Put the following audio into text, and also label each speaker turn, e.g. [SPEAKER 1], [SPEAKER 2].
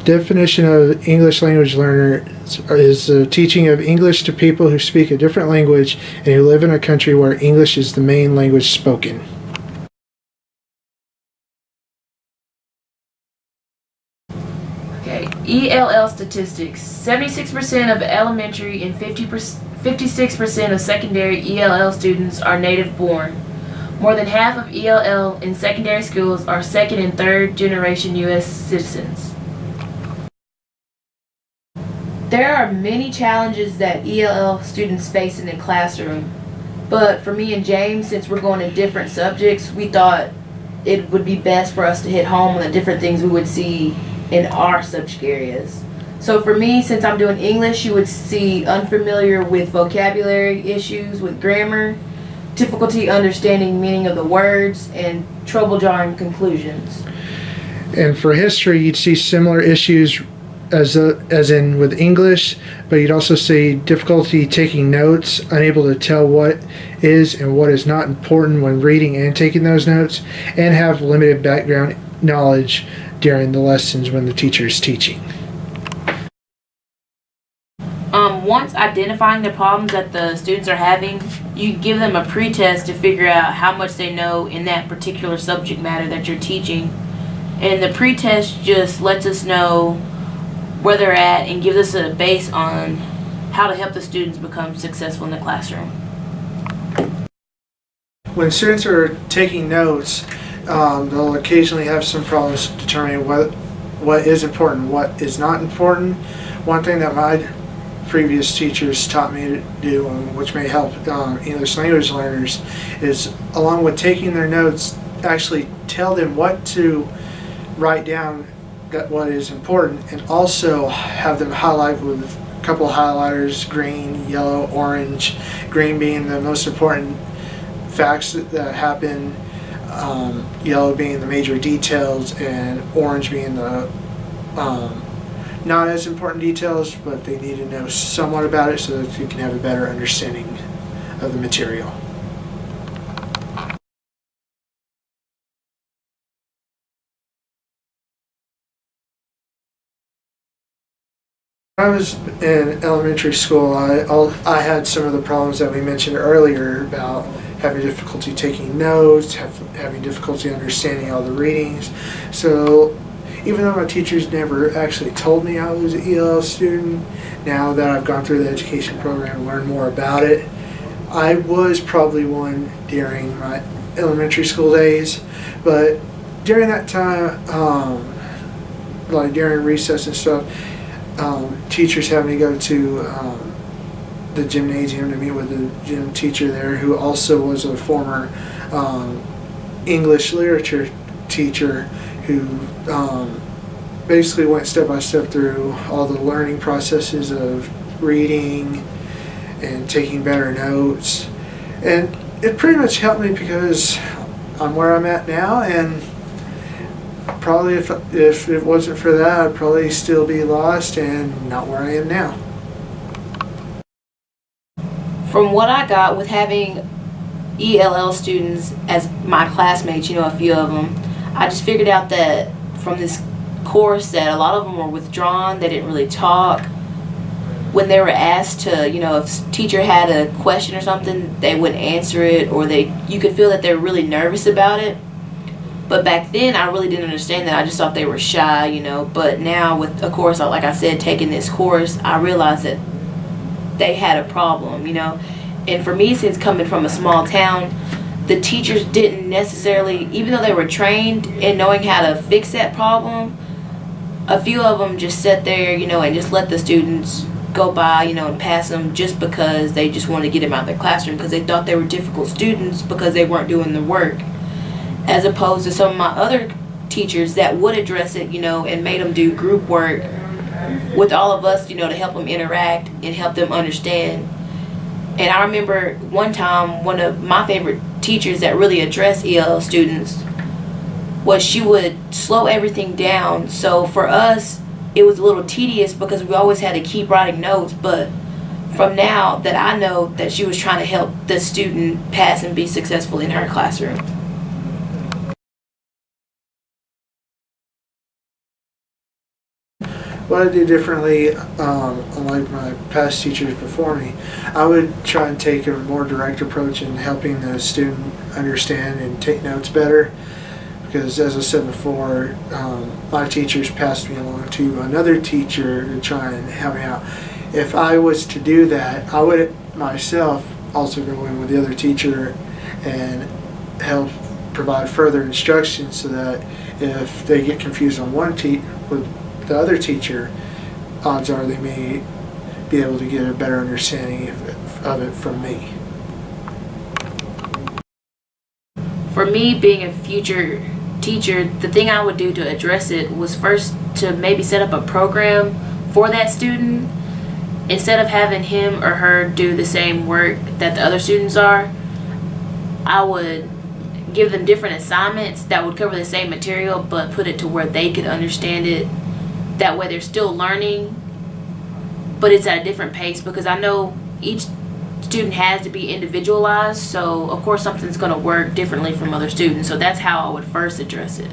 [SPEAKER 1] Definition of English language learner is the teaching of English to people who speak a different language and who live in a country where English is the main language spoken.
[SPEAKER 2] Okay, ELL statistics. 76% of elementary and 56% of secondary ELL students are native born. More than half of ELL in secondary schools are second and third generation U.S. citizens. There are many challenges that ELL students face in the classroom, but for me and James, since we're going to different subjects, we thought it would be best for us to hit home on the different things we would see in our subject areas. So for me, since I'm doing English, you would see unfamiliar with vocabulary issues with grammar, difficulty understanding meaning of the words, and trouble drawing conclusions.
[SPEAKER 1] And for history, you'd see similar issues as in with English, but you'd also see difficulty taking notes, unable to tell what is and what is not important when reading and taking those notes, and have limited background knowledge during the lessons when the teacher is teaching.
[SPEAKER 2] Once identifying the problems that the students are having, you give them a pre-test to figure out how much they know in that particular subject matter that you're teaching. And the pre-test just lets us know where they're at and gives us a base on how to help the students become successful in the classroom.
[SPEAKER 1] When students are taking notes, they'll occasionally have some problems determining what is important, what is not important. One thing that my previous teachers taught me to do, which may help English language learners, is along with taking their notes, actually tell them what to write down, that what is important, and also have them highlight with a couple of highlighters: green, yellow, orange. Green being the most important facts that happen, yellow being the major details, and orange being the not as important details, but they need to know somewhat about it so that you can have a better understanding of the material. When I was in elementary school, I had some of the problems that we mentioned earlier about having difficulty taking notes, having difficulty understanding all the readings. So even though my teachers never actually told me I was an ELL student, now that I've gone through the education program and learned more about it, I was probably one during my elementary school days. But during that time, like during recess and stuff, teachers had me go to the gymnasium to meet with the gym teacher there, who also was a former English literature teacher, who basically went step by step through all the learning processes of reading and taking better notes. And it pretty much helped me because I'm where I'm at now, and probably if it wasn't for that, I'd probably still be lost and not where I am now.
[SPEAKER 2] From what I got with having ELL students as my classmates, a few of them, I just figured out that from this course that a lot of them were withdrawn. They didn't really talk. When they were asked to, if teacher had a question or something, they wouldn't answer it, or you could feel that they're really nervous about it. But back then, I really didn't understand that. I just thought they were shy, But now, with, of course, like I said, taking this course, I realized that they had a problem, And for me, since coming from a small town, the teachers didn't necessarily, even though they were trained in knowing how to fix that problem, a few of them just sat there, and just let the students go by, and pass them just because they just wanted to get them out of their classroom because they thought they were difficult students because they weren't doing the work. As opposed to some of my other teachers that would address it, and made them do group work with all of us, to help them interact and help them understand. And I remember one time, one of my favorite teachers that really addressed ELL students was she would slow everything down. So for us, it was a little tedious because we always had to keep writing notes. But from now that I know that she was trying to help the student pass and be successful in her classroom.
[SPEAKER 1] what I do differently, unlike my past teachers before me, I would try and take a more direct approach in helping the student understand and take notes better. Because as I said before, my teachers passed me along to another teacher to try and help me out. If I was to do that, I would myself also go in with the other teacher and help provide further instructions so that if they get confused on with the other teacher, odds are they may be able to get a better understanding of it from me.
[SPEAKER 2] For me, being a future teacher, the thing I would do to address it was first to maybe set up a program for that student. Instead of having him or her do the same work that the other students are, I would give them different assignments that would cover the same material but put it to where they could understand it. That way they're still learning, but it's at a different pace, because I know each student has to be individualized, so of course something's going to work differently from other students. So that's how I would first address it.